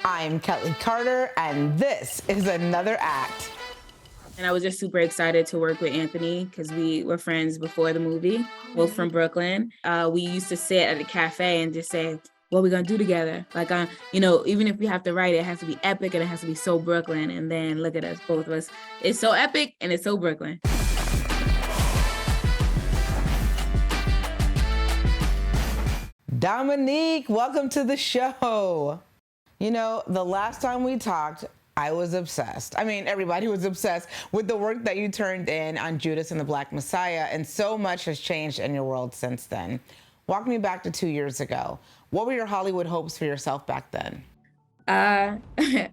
I'm Kelly Carter, and this is Another Act. And I was just super excited to work with Anthony because we were friends before the movie, both from Brooklyn. We used to sit at a cafe and just say, what are we going to do together? Like, even if we have to write, it has to be epic and it has to be so Brooklyn. And then look at us, both of us. It's so epic and it's so Brooklyn. Dominique, welcome to the show. You know, the last time we talked, I was obsessed. I mean, everybody was obsessed with the work that you turned in on Judas and the Black Messiah, and so much has changed in your world since then. Walk me back to 2 years ago. What were your Hollywood hopes for yourself back then? I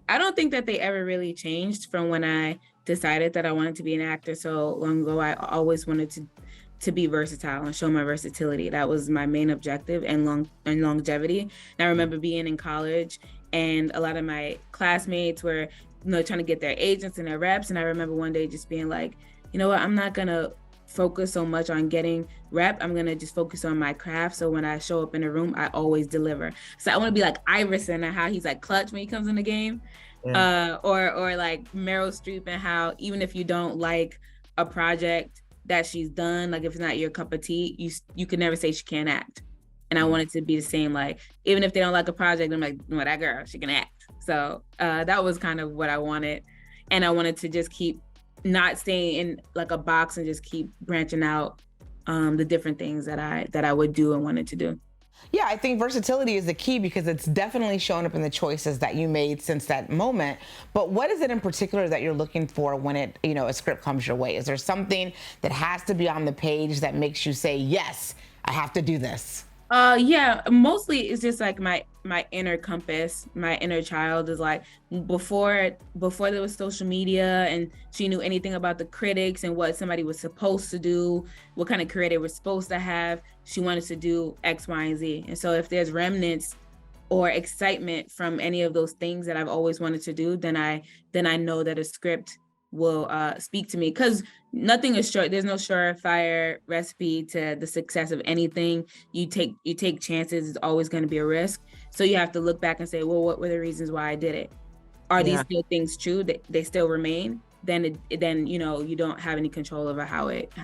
don't think that they ever really changed from when I decided that I wanted to be an actor so long ago. I always wanted to be versatile and show my versatility. That was my main objective and longevity. And I remember being in college and a lot of my classmates were, trying to get their agents and their reps. And I remember one day just being like, you know what, I'm not gonna focus so much on getting rep. I'm gonna just focus on my craft. So when I show up in a room, I always deliver. So I wanna be like Iverson and how he's like clutch when he comes in the game. Yeah. Or like Meryl Streep and how even if you don't like a project that she's done, like if it's not your cup of tea, you can never say she can't act. And I want it to be the same, like, even if they don't like a project, I'm like, no, that girl, she can act. So that was kind of what I wanted. And I wanted to just keep not staying in like a box and just keep branching out the different things that I would do and wanted to do. Yeah, I think versatility is the key because it's definitely shown up in the choices that you made since that moment. But what is it in particular that you're looking for when a script comes your way? Is there something that has to be on the page that makes you say, yes, I have to do this? Yeah, mostly it's just like my inner compass, my inner child is like before there was social media and she knew anything about the critics and what somebody was supposed to do, what kind of career they were supposed to have. She wanted to do X, Y, and Z. And so if there's remnants or excitement from any of those things that I've always wanted to do, then I know that a script will speak to me, because nothing is sure. There's no surefire recipe to the success of anything. You take chances. It's always going to be a risk. So you have to look back and say, well, what were the reasons why I did it? Are these still things true? That they still remain? Then you don't have any control over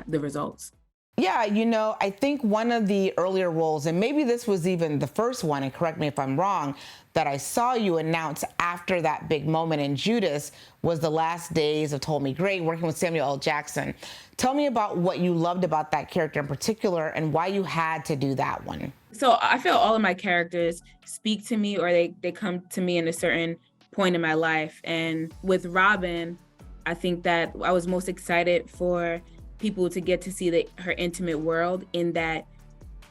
the results. Yeah, I think one of the earlier roles, and maybe this was even the first one, and correct me if I'm wrong, that I saw you announce after that big moment in Judas was the last days of Told Me Great, working with Samuel L. Jackson. Tell me about what you loved about that character in particular and why you had to do that one. So I feel all of my characters speak to me, or they come to me in a certain point in my life. And with Robin, I think that I was most excited for people to get to see her intimate world, in that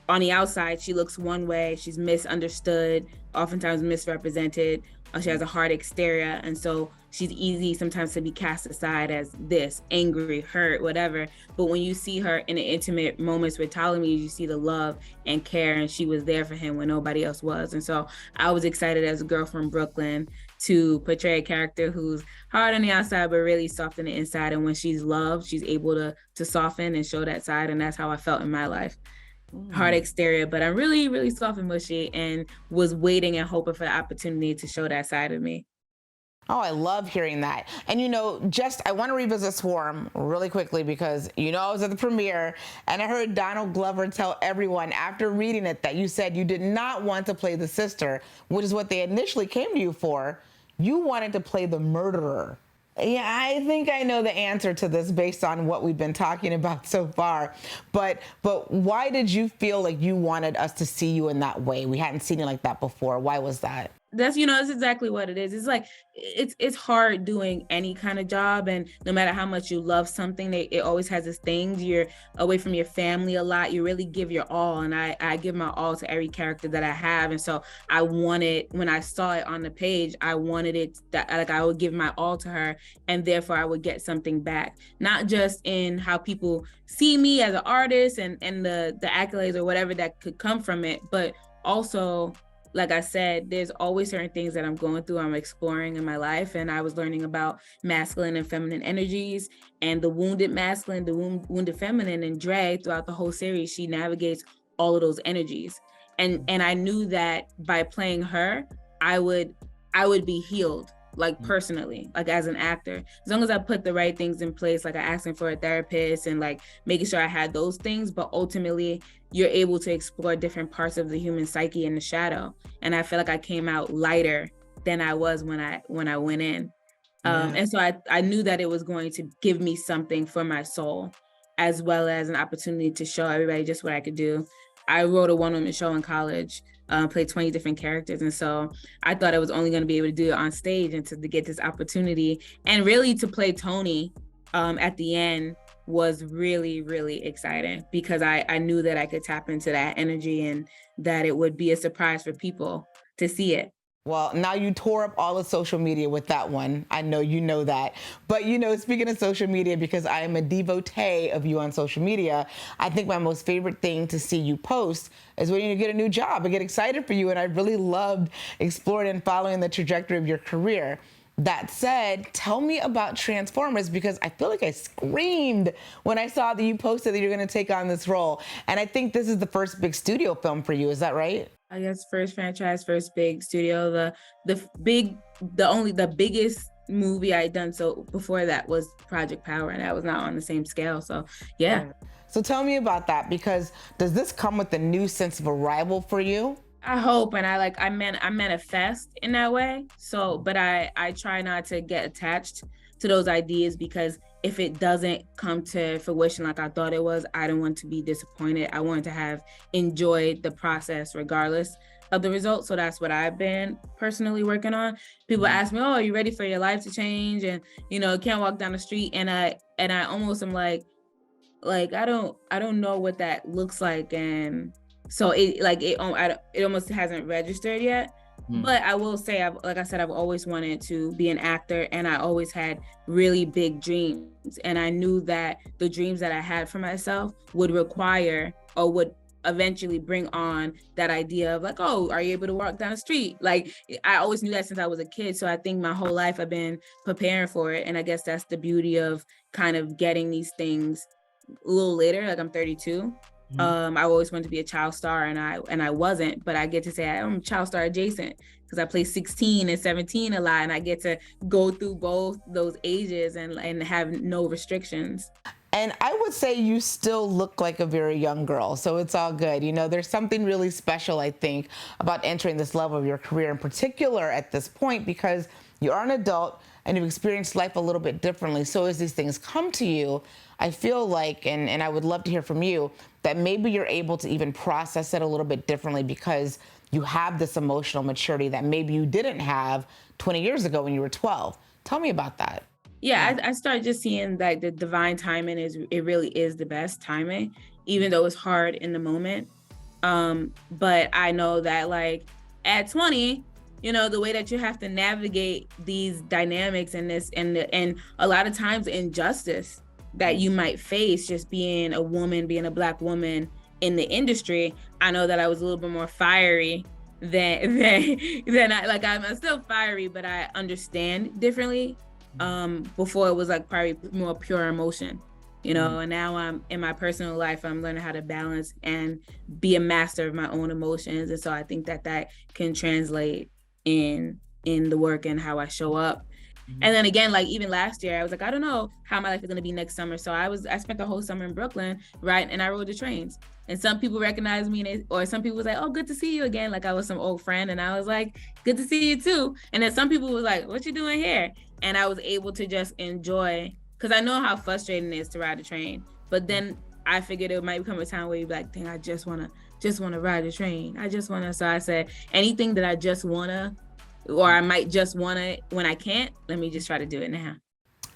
on the outside, she looks one way, she's misunderstood, oftentimes misrepresented, she has a hard exterior, and so she's easy sometimes to be cast aside as this, angry, hurt, whatever. But when you see her in the intimate moments with Ptolemy, you see the love and care, and she was there for him when nobody else was. And so I was excited as a girl from Brooklyn to portray a character who's hard on the outside, but really soft on the inside. And when she's loved, she's able to soften and show that side. And that's how I felt in my life. Hard exterior, but I'm really, really soft and mushy, and was waiting and hoping for the opportunity to show that side of me. Oh, I love hearing that. And I want to revisit Swarm really quickly because I was at the premiere and I heard Donald Glover tell everyone after reading it that you said you did not want to play the sister, which is what they initially came to you for. You wanted to play the murderer. Yeah, I think I know the answer to this based on what we've been talking about so far. But why did you feel like you wanted us to see you in that way? We hadn't seen you like that before. Why was that? That's exactly what it is. It's like it's hard doing any kind of job, and no matter how much you love something, it always has its things. You're away from your family a lot. You really give your all, and I give my all to every character that I have. And so I wanted, when I saw it on the page, I wanted it that like I would give my all to her, and therefore I would get something back, not just in how people see me as an artist and the accolades or whatever that could come from it, but also, like I said, there's always certain things that I'm going through, I'm exploring in my life. And I was learning about masculine and feminine energies, and the wounded masculine, the wounded feminine, and Dre throughout the whole series, she navigates all of those energies. And I knew that by playing her, I would I would be healed, like personally, like as an actor, as long as I put the right things in place, like I asking for a therapist and like making sure I had those things. But ultimately, you're able to explore different parts of the human psyche in the shadow. And I feel like I came out lighter than I was when I went in. And so I knew that it was going to give me something for my soul, as well as an opportunity to show everybody just what I could do. I wrote a one-woman show in college, played 20 different characters. And so I thought I was only going to be able to do it on stage, and to get this opportunity and really to play Tony at the end was really, really exciting, because I knew that I could tap into that energy and that it would be a surprise for people to see it. Well, now you tore up all of social media with that one. I know you know that. But, you know, speaking of social media, because I am a devotee of you on social media, I think my most favorite thing to see you post is when you get a new job. I get excited for you, and I really loved exploring and following the trajectory of your career. That said, tell me about Transformers, because I feel like I screamed when I saw that you posted that you're going to take on this role. And I think this is the first big studio film for you. Is that right? I guess first franchise, first big studio. The biggest movie I had done so before that was Project Power, and that was not on the same scale. So yeah. So tell me about that, because does this come with a new sense of arrival for you? I hope, and I manifest in that way. So, but I try not to get attached to those ideas, because if it doesn't come to fruition like I thought it was, I don't want to be disappointed. I want to have enjoyed the process regardless of the result. So that's what I've been personally working on. People ask me, "Oh, are you ready for your life to change?" And can't walk down the street, and I almost am like I don't know what that looks like, and so it almost hasn't registered yet. But I will say, I've always wanted to be an actor, and I always had really big dreams. And I knew that the dreams that I had for myself would require, or would eventually bring on, that idea of like, oh, are you able to walk down the street? Like, I always knew that since I was a kid. So I think my whole life I've been preparing for it. And I guess that's the beauty of kind of getting these things a little later. Like, I'm 32. I always wanted to be a child star, and I wasn't, but I get to say I'm child star adjacent, because I play 16 and 17 a lot, and I get to go through both those ages and have no restrictions. And I would say you still look like a very young girl, so it's all good. There's something really special, I think, about entering this level of your career, in particular at this point, because you are an adult and you've experienced life a little bit differently. So as these things come to you, I feel like, and I would love to hear from you, that maybe you're able to even process it a little bit differently, because you have this emotional maturity that maybe you didn't have 20 years ago when you were 12. Tell me about that. Yeah, I started just seeing that the divine timing it really is the best timing, even though it's hard in the moment. But I know that like at 20, the way that you have to navigate these dynamics and a lot of times injustice that you might face just being a woman, being a Black woman in the industry. I know that I was a little bit more fiery than I'm still fiery, but I understand differently. Before it was like probably more pure emotion, and now I'm in my personal life, I'm learning how to balance and be a master of my own emotions. And so I think that can translate in the work and how I show up. And then again, like even last year, I was like, I don't know how my life is going to be next summer. So I spent the whole summer in Brooklyn, right? And I rode the trains. And some people recognized me, or some people was like, oh, good to see you again. Like I was some old friend. And I was like, good to see you too. And then some people was like, what you doing here? And I was able to just enjoy, because I know how frustrating it is to ride a train. But then I figured it might become a time where you'd be like, dang, I just want to ride a train. So I said, anything that I just want to, or I might just want to when I can't, let me just try to do it now.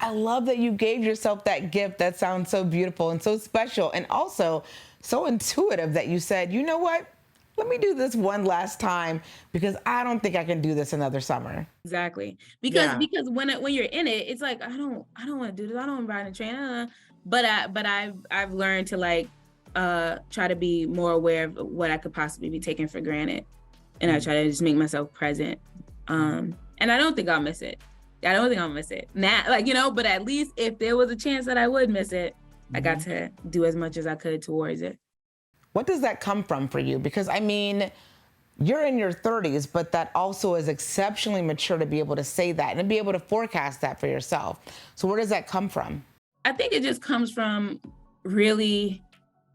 I love that you gave yourself that gift. That sounds so beautiful and so special, and also so intuitive that you said, you know what? Let me do this one last time, because I don't think I can do this another summer. Exactly. Because when you're in it, it's like, I don't want to do this. I don't want to ride a train. But I've learned to like try to be more aware of what I could possibly be taking for granted. And I try to just make myself present. And I don't think I'll miss it. I don't think I'll miss it. Now, but at least if there was a chance that I would miss it, I got to do as much as I could towards it. What does that come from for you? Because I mean, you're in your 30s, but that also is exceptionally mature to be able to say that and be able to forecast that for yourself. So where does that come from? I think it just comes from really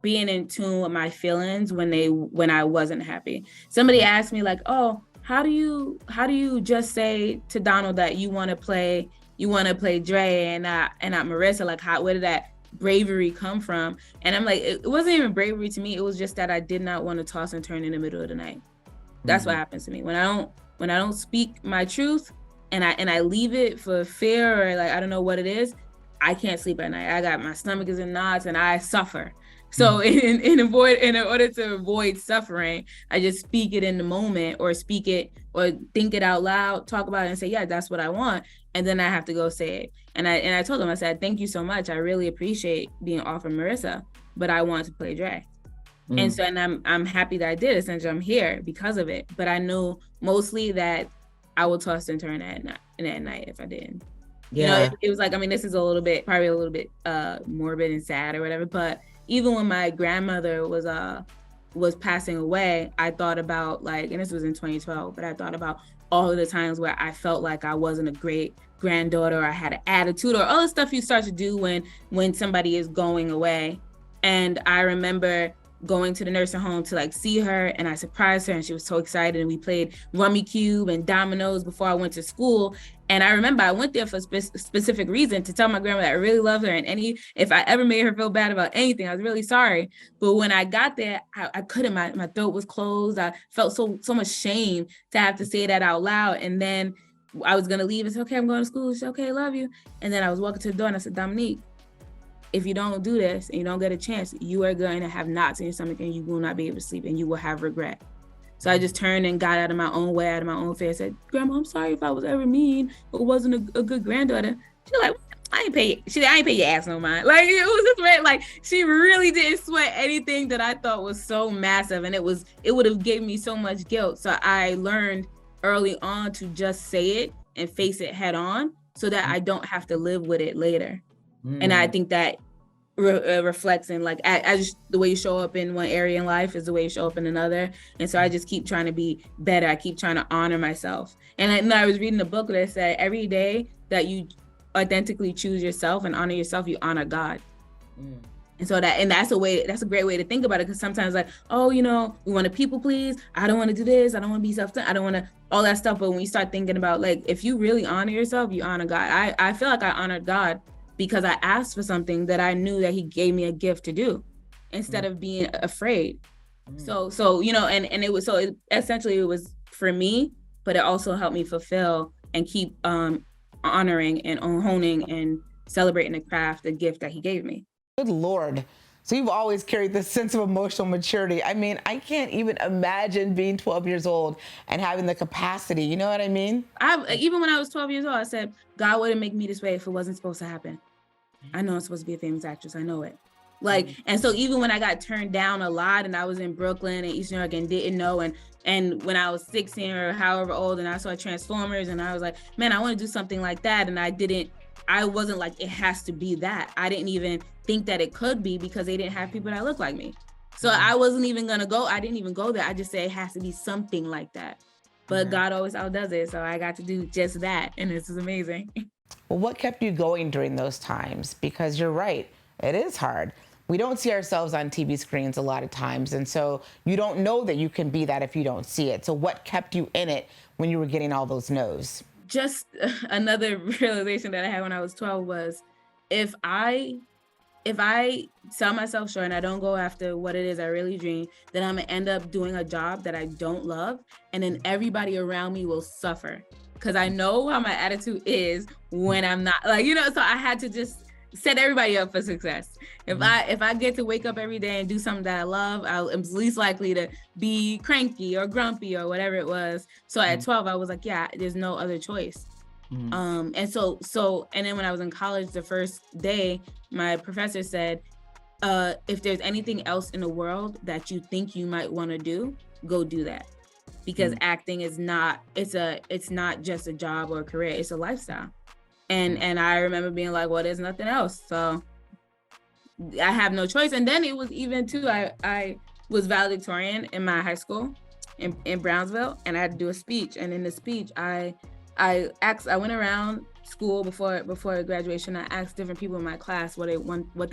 being in tune with my feelings when I wasn't happy. Somebody asked me like, "Oh, how do you just say to Donald that you want to play Dre and not Marissa? Like, where did that bravery come from?" And I'm like, it wasn't even bravery to me. It was just that I did not want to toss and turn in the middle of the night. That's what happens to me when I don't speak my truth and I leave it for fear or like I don't know what it is. I can't sleep at night. My stomach is in knots and I suffer. So in order to avoid suffering, I just speak it in the moment or speak it or think it out loud, talk about it and say, yeah, that's what I want. And then I have to go say it. And I told him, I said, thank you so much. I really appreciate being offered Marissa, but I want to play Dre. And so, and I'm happy that I did. Essentially, I'm here because of it. But I knew mostly that I would toss and turn at night if I didn't. Yeah. You know, it was like, I mean, this is probably a little bit morbid and sad or whatever, but even when my grandmother was passing away, I thought about like, and this was in 2012, but I thought about all of the times where I felt like I wasn't a great granddaughter, or I had an attitude, or all the stuff you start to do when somebody is going away. And I remember going to the nursing home to like see her, and I surprised her and she was so excited, and we played Rummy Cube and dominoes before I went to school. And I remember I went there for a specific reason, to tell my grandma that I really loved her, and if I ever made her feel bad about anything, I was really sorry. But when I got there, I couldn't, my throat was closed. I felt so much shame to have to say that out loud. And then I was gonna leave and say, okay, I'm going to school. She said, okay, love you. And then I was walking to the door and I said, Dominique, if you don't do this and you don't get a chance, you are going to have knots in your stomach and you will not be able to sleep and you will have regret. So I just turned and got out of my own way, out of my own fear. I said, Grandma, I'm sorry if I was ever mean or wasn't a good granddaughter. She's like, I ain't pay your ass no mind. Like, it was just weird. Like, she really didn't sweat anything that I thought was so massive. And it would have given me so much guilt. So I learned early on to just say it and face it head on so that I don't have to live with it later. And I think that reflects in like I just, the way you show up in one area in life is the way you show up in another. And so I just keep trying to be better. I keep trying to honor myself. And I was reading a book that said every day that you authentically choose yourself and honor yourself, you honor God. And so that's a great way to think about it, because sometimes like, oh, you know, we want to people please. I don't want to do this. I don't want to be I don't want to all that stuff. But when you start thinking about like, if you really honor yourself, you honor God. I feel like I honored God because I asked for something that I knew that he gave me a gift to do instead of being afraid. So, you know, and essentially it was for me, but it also helped me fulfill and keep honoring and honing and celebrating the craft, the gift that he gave me. Good Lord. So you've always carried this sense of emotional maturity. I mean, I can't even imagine being 12 years old and having the capacity. You know what I mean? Even when I was 12 years old, I said, God wouldn't make me this way if it wasn't supposed to happen. I know I'm supposed to be a famous actress. I know it. Like, and so even when I got turned down a lot and I was in Brooklyn and East New York and didn't know, and when I was 16 or however old and I saw Transformers and I was like, man, I want to do something like that. And I wasn't like, it has to be that. I didn't even think that it could be because they didn't have people that look like me. So I wasn't even going to go. I didn't even go there. I just said it has to be something like that. But God always outdoes it. So I got to do just that. And this is amazing. Well, what kept you going during those times? Because you're right, it is hard. We don't see ourselves on TV screens a lot of times. And so you don't know that you can be that if you don't see it. So what kept you in it when you were getting all those no's? Just another realization that I had when I was 12 was if I sell myself short and I don't go after what it is I really dream, then I'm gonna end up doing a job that I don't love. And then everybody around me will suffer because I know how my attitude is when I'm not like, you know, so I had to just set everybody up for success. If I get to wake up every day and do something that I love, I'm least likely to be cranky or grumpy or whatever it was. So at 12, I was like, yeah, there's no other choice. And then when I was in college, the first day, my professor said, if there's anything else in the world that you think you might want to do, go do that. Because acting is not, it's not just a job or a career, it's a lifestyle. And I remember being like, well, there's nothing else. So I have no choice. And then it was even too, I was valedictorian in my high school. in Brownsville, and I had to do a speech. And in the speech, I went around school before graduation. I asked different people in my class what they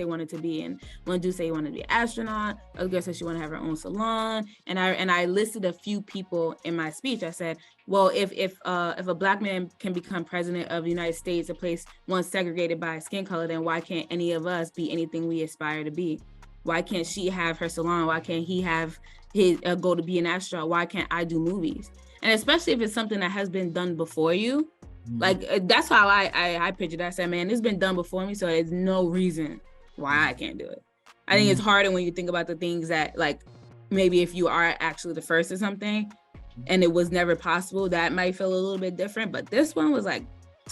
wanted to be, and one dude said he wanted to be an astronaut. A girl said she wanted to have her own salon, and I listed a few people in my speech. I said, well, if a Black man can become president of the United States, a place once segregated by skin color, then why can't any of us be anything we aspire to be? Why can't she have her salon? Why can't he have his go to be an astronaut? Why can't I do movies? And especially if it's something that has been done before you, like that's how I pictured that. I said, man, it's been done before me, so there's no reason why I can't do it. I think it's harder when you think about the things that, like, maybe if you are actually the first or something and it was never possible, that might feel a little bit different. But this one was like,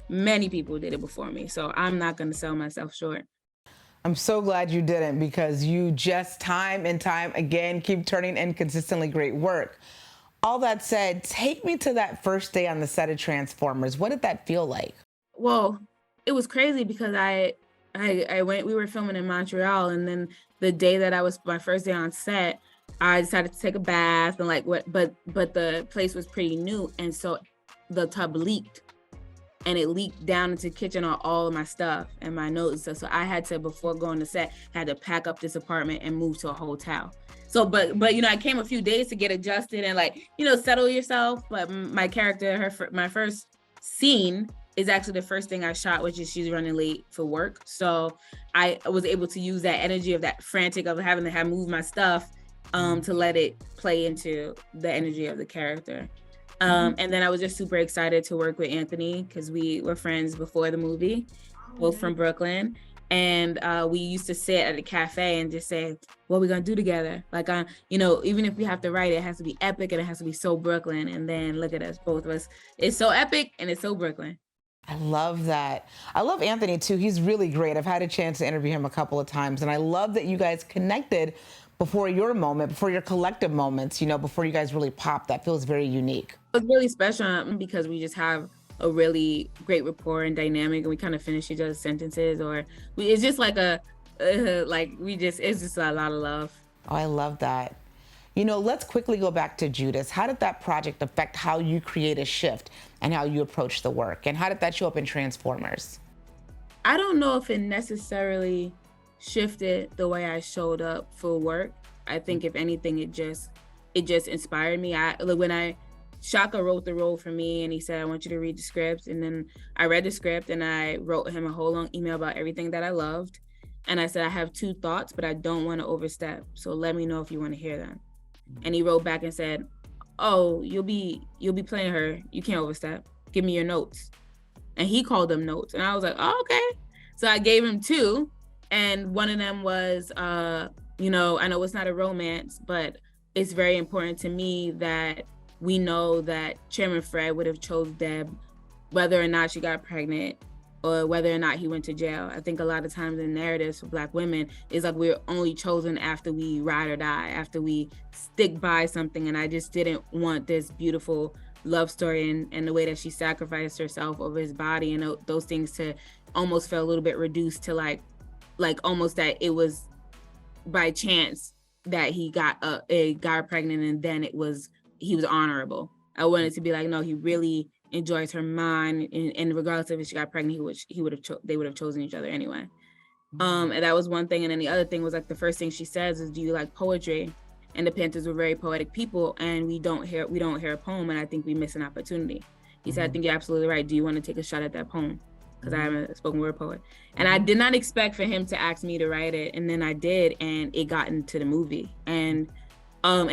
many people did it before me, so I'm not going to sell myself short. I'm so glad you didn't, because you just time and time again keep turning in consistently great work. All that said, take me to that first day on the set of Transformers. What did that feel like? Well, it was crazy because I went, we were filming in Montreal, and then the day that I was my first day on set, I decided to take a bath and like what, but the place was pretty new, and so the tub leaked. And it leaked down into the kitchen on all of my stuff and my notes and stuff. So I had to, before going to set, had to pack up this apartment and move to a hotel. So, but you know, I came a few days to get adjusted and like, you know, settle yourself. But my character, my first scene is actually the first thing I shot, which is she's running late for work. So I was able to use that energy of that frantic of having to have moved my stuff to let it play into the energy of the character. And then I was just super excited to work with Anthony because we were friends before the movie, both from Brooklyn. And we used to sit at a cafe and just say, what are we going to do together? Like, you know, even if we have to write, it has to be epic and it has to be so Brooklyn. And then look at us, both of us. It's so epic and it's so Brooklyn. I love that. I love Anthony too. He's really great. I've had a chance to interview him a couple of times, and I love that you guys connected before your moment, before your collective moments, you know, before you guys really popped. That feels very unique. It was really special because we just have a really great rapport and dynamic, and we kind of finish each other's sentences, or it's just like it's just a lot of love. Oh, I love that. You know, let's quickly go back to Judas. How did that project affect how you create a shift and how you approach the work? And how did that show up in Transformers? I don't know if it necessarily shifted the way I showed up for work. I think if anything, it just inspired me. When Shaka wrote the role for me and he said, I want you to read the script. And then I read the script and I wrote him a whole long email about everything that I loved. And I said, I have 2 thoughts, but I don't want to overstep. So let me know if you want to hear them. And he wrote back and said, oh, you'll be playing her. You can't overstep. Give me your notes. And he called them notes. And I was like, oh, okay. So I gave him 2. And one of them was, you know, I know it's not a romance, but it's very important to me that we know that Chairman Fred would have chose Deb, whether or not she got pregnant or whether or not he went to jail. I think a lot of times in narratives for Black women is like we're only chosen after we ride or die, after we stick by something. And I just didn't want this beautiful love story and the way that she sacrificed herself over his body and those things to almost feel a little bit reduced to like almost that it was by chance that he got her pregnant and then he was honorable. I wanted to be like, no, he really enjoys her mind, and regardless of if she got pregnant, they would have chosen each other anyway. And that was one thing. And then the other thing was like the first thing she says is, do you like poetry? And the Panthers were very poetic people, and we don't hear a poem, and I think we miss an opportunity. He said, I think you're absolutely right. Do you want to take a shot at that poem? Because I am a spoken word poet. And I did not expect for him to ask me to write it, and then I did, and it got into the movie. And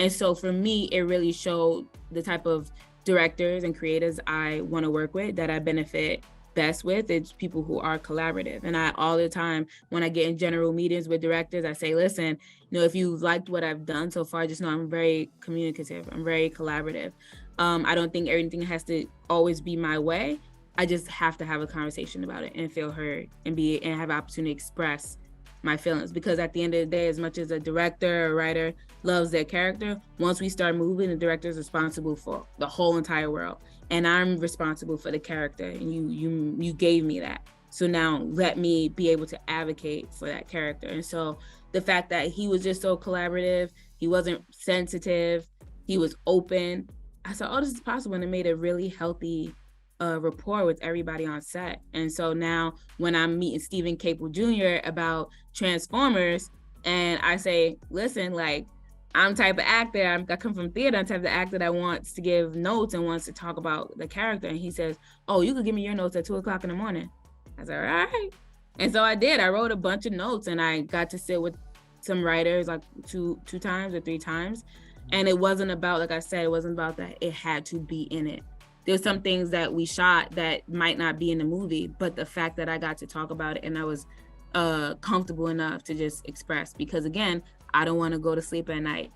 so for me, it really showed the type of directors and creators I want to work with, that I benefit best with. It's people who are collaborative. And I all the time, when I get in general meetings with directors, I say, listen, you know, if you liked what I've done so far, just know I'm very communicative. I'm very collaborative. I don't think everything has to always be my way. I just have to have a conversation about it and feel heard and have an opportunity to express my feelings. Because at the end of the day, as much as a director or writer loves their character, once we start moving, the director is responsible for the whole entire world. And I'm responsible for the character, and you gave me that. So now let me be able to advocate for that character. And so the fact that he was just so collaborative, he wasn't sensitive, He was open. I said, oh, this is possible. And it made a really healthy rapport with everybody on set. And so now when I'm meeting Stephen Caple Jr. about Transformers, and I say, listen, like, I'm the type of actor, I come from theater, I'm the type of actor that wants to give notes and wants to talk about the character. And he says, oh, you could give me your notes at 2:00 in the morning. I said, all right. And so I did. I wrote a bunch of notes, and I got to sit with some writers like two times or 3 times. And it wasn't about, like I said, it wasn't about that it had to be in it. There's some things that we shot that might not be in the movie, but the fact that I got to talk about it and I was comfortable enough to just express, because again, I don't want to go to sleep at night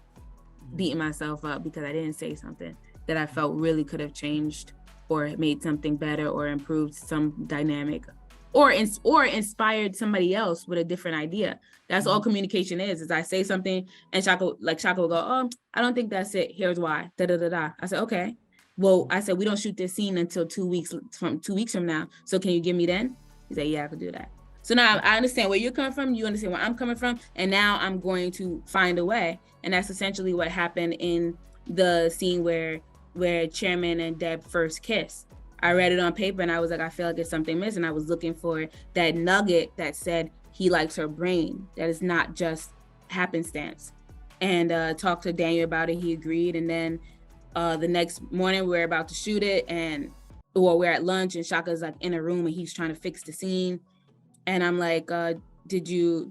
beating myself up because I didn't say something that I felt really could have changed or made something better or improved some dynamic or inspired somebody else with a different idea. That's all communication is I say something and Shaka will go, oh, I don't think that's it. Here's why. Da da da da. I said, okay. Well, I said, we don't shoot this scene until 2 weeks from now. So can you give me then? He said, yeah, I could do that. So now I understand where you're coming from. You understand where I'm coming from. And now I'm going to find a way. And that's essentially what happened in the scene where Chairman and Deb first kiss. I read it on paper and I was like, I feel like it's something missing. I was looking for that nugget that said he likes her brain. That is not just happenstance. And talked to Daniel about it. He agreed. And then the next morning we're about to shoot it, we're at lunch and Shaka's like in a room and he's trying to fix the scene. And I'm like, did you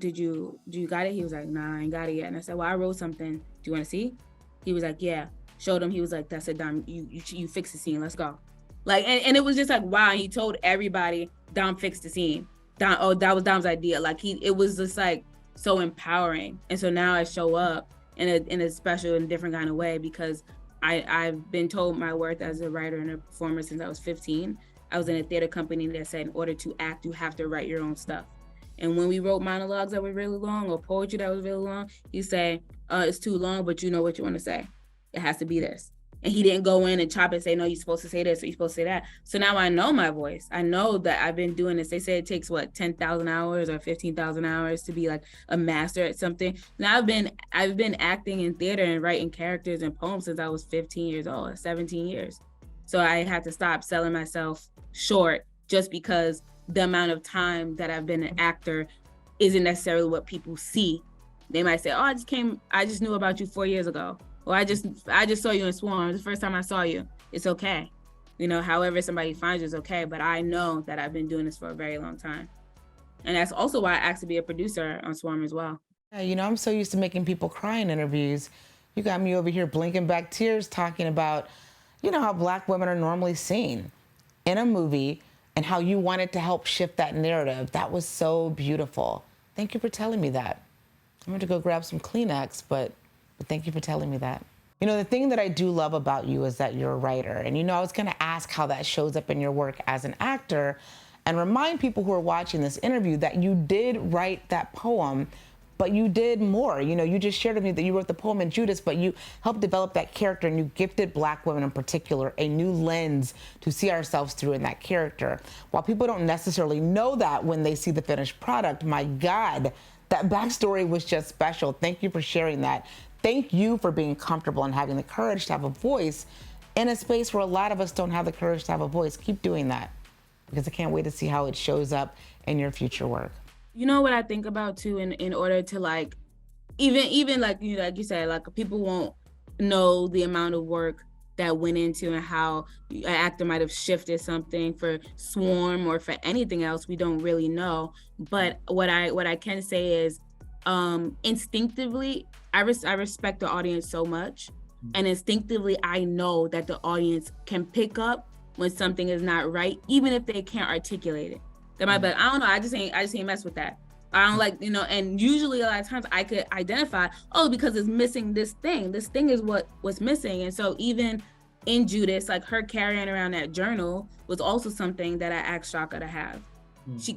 got it? He was like, nah, I ain't got it yet. And I said, well, I wrote something. Do you want to see? He was like, yeah. Showed him. He was like, that's it, Dom. You fix the scene. Let's go. Like, and it was just like, wow. He told everybody, Dom fixed the scene. Dom, that was Dom's idea. Like it was just like so empowering. And so now I show up in a special and different kind of way because I've been told my worth as a writer and a performer since I was 15. I was in a theater company that said, in order to act, you have to write your own stuff. And when we wrote monologues that were really long or poetry that was really long, you say, it's too long, but you know what you want to say. It has to be this. And he didn't go in and chop and say, no, you're supposed to say this or you're supposed to say that. So now I know my voice. I know that I've been doing this. They say it takes 10,000 hours or 15,000 hours to be like a master at something. Now I've been acting in theater and writing characters and poems since I was 15 years old, 17 years. So I had to stop selling myself short just because the amount of time that I've been an actor isn't necessarily what people see. They might say, oh, I just knew about you 4 years ago. Or I just saw you in Swarm. The first time I saw you. It's okay. You know, however somebody finds you is okay. But I know that I've been doing this for a very long time. And that's also why I asked to be a producer on Swarm as well. Yeah, you know, I'm so used to making people cry in interviews. You got me over here blinking back tears talking about, you know, how Black women are normally seen in a movie and how you wanted to help shift that narrative. That was so beautiful. Thank you for telling me that. I'm going to go grab some Kleenex, but thank you for telling me that. You know, the thing that I do love about you is that you're a writer. And, you know, I was going to ask how that shows up in your work as an actor and remind people who are watching this interview that you did write that poem, but you did more. You know, you just shared with me that you wrote the poem in Judas, but you helped develop that character and you gifted Black women in particular a new lens to see ourselves through in that character. While people don't necessarily know that when they see the finished product, my God, that backstory was just special. Thank you for sharing that. Thank you for being comfortable and having the courage to have a voice in a space where a lot of us don't have the courage to have a voice. Keep doing that, because I can't wait to see how it shows up in your future work. You know what I think about too, in order to like, even like you said, like people won't know the amount of work that went into and how an actor might have shifted something for Swarm or for anything else. We don't really know. But what I can say is, instinctively, I respect the audience so much, and instinctively I know that the audience can pick up when something is not right, even if they can't articulate it. They might be like, I don't know, I just ain't mess with that. I don't like, you know, and usually a lot of times I could identify, oh, because it's missing this thing. This thing is what's missing. And so even in Judas, like her carrying around that journal was also something that I asked Shaka to have.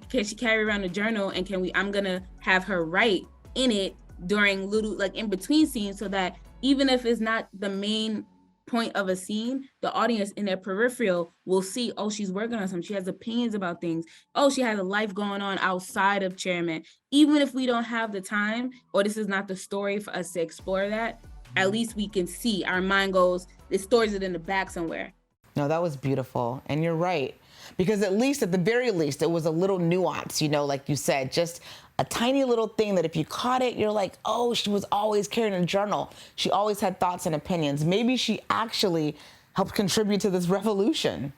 Can she carry around the journal, and I'm gonna have her write in it during little, like in between scenes, so that even if it's not the main point of a scene, the audience in their peripheral will see, oh, she's working on something. She has opinions about things. Oh, she has a life going on outside of Chairman. Even if we don't have the time, or this is not the story for us to explore that, at least we can see. Our mind goes, it stores it in the back somewhere. No, that was beautiful. And you're right. Because at the very least, it was a little nuance, like you said, just a tiny little thing that if you caught it, you're like, oh, she was always carrying a journal. She always had thoughts and opinions. Maybe she actually helped contribute to this revolution.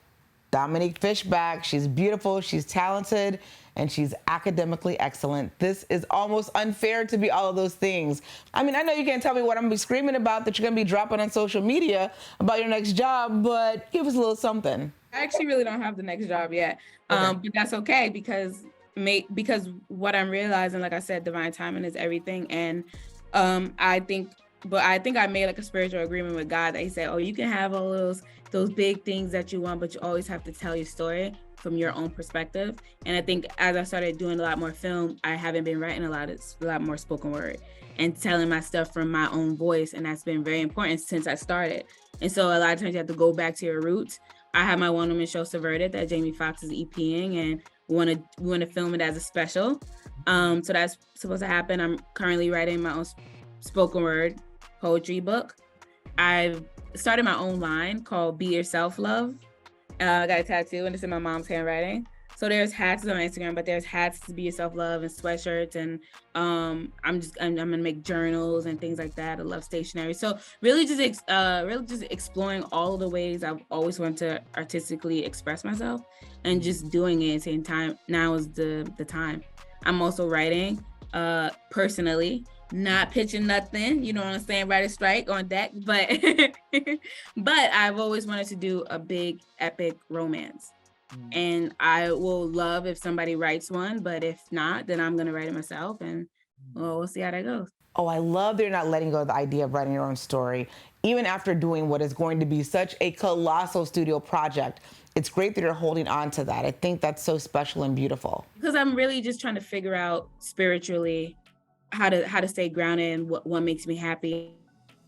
Dominique Fishback, she's beautiful, she's talented, and she's academically excellent. This is almost unfair to be all of those things. I mean, I know you can't tell me what I'm gonna be screaming about that you're gonna be dropping on social media about your next job, but give us a little something. I actually really don't have the next job yet, but that's okay because what I'm realizing, like I said, divine timing is everything, and I think I made like a spiritual agreement with God that He said, "Oh, you can have all those big things that you want, but you always have to tell your story from your own perspective." And I think as I started doing a lot more film, I haven't been writing a lot more spoken word and telling my stuff from my own voice, and that's been very important since I started. And so a lot of times you have to go back to your roots. I have my one-woman show Subverted that Jamie Foxx is EPing, and we want to film it as a special. So that's supposed to happen. I'm currently writing my own spoken word poetry book. I've started my own line called Be Yourself Love. I got a tattoo and it's in my mom's handwriting. So there's hats on Instagram, but there's hats to Be Yourself Love and sweatshirts, and I'm gonna make journals and things like that. I love stationery. So really just exploring all of the ways I've always wanted to artistically express myself, and just doing it and saying now is the time. I'm also writing personally, not pitching nothing, you know what I'm saying, writer strike on deck, but but I've always wanted to do a big epic romance. And I will love if somebody writes one, but if not, then I'm gonna write it myself, and we'll see how that goes. Oh, I love that you're not letting go of the idea of writing your own story, even after doing what is going to be such a colossal studio project. It's great that you're holding on to that. I think that's so special and beautiful. Because I'm really just trying to figure out spiritually how to stay grounded and what makes me happy.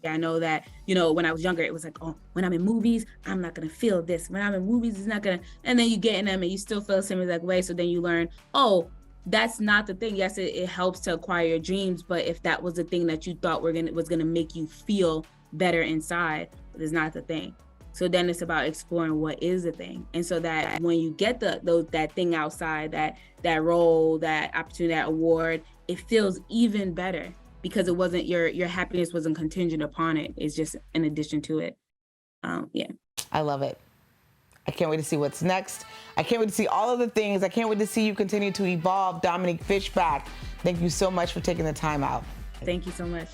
I know that, when I was younger, it was like, oh, when I'm in movies, I'm not going to feel this. When I'm in movies, it's not going to, and then you get in them and you still feel the same exact way. So then you learn, oh, that's not the thing. Yes, it helps to acquire your dreams. But if that was the thing that you thought was going to make you feel better inside, it's not the thing. So then it's about exploring what is the thing. And so that when you get that thing outside, that role, that opportunity, that award, it feels even better. Because it wasn't your happiness wasn't contingent upon it. It's just in addition to it. Yeah. I love it. I can't wait to see what's next. I can't wait to see all of the things. I can't wait to see you continue to evolve. Dominique Fishback, thank you so much for taking the time out. Thank you so much.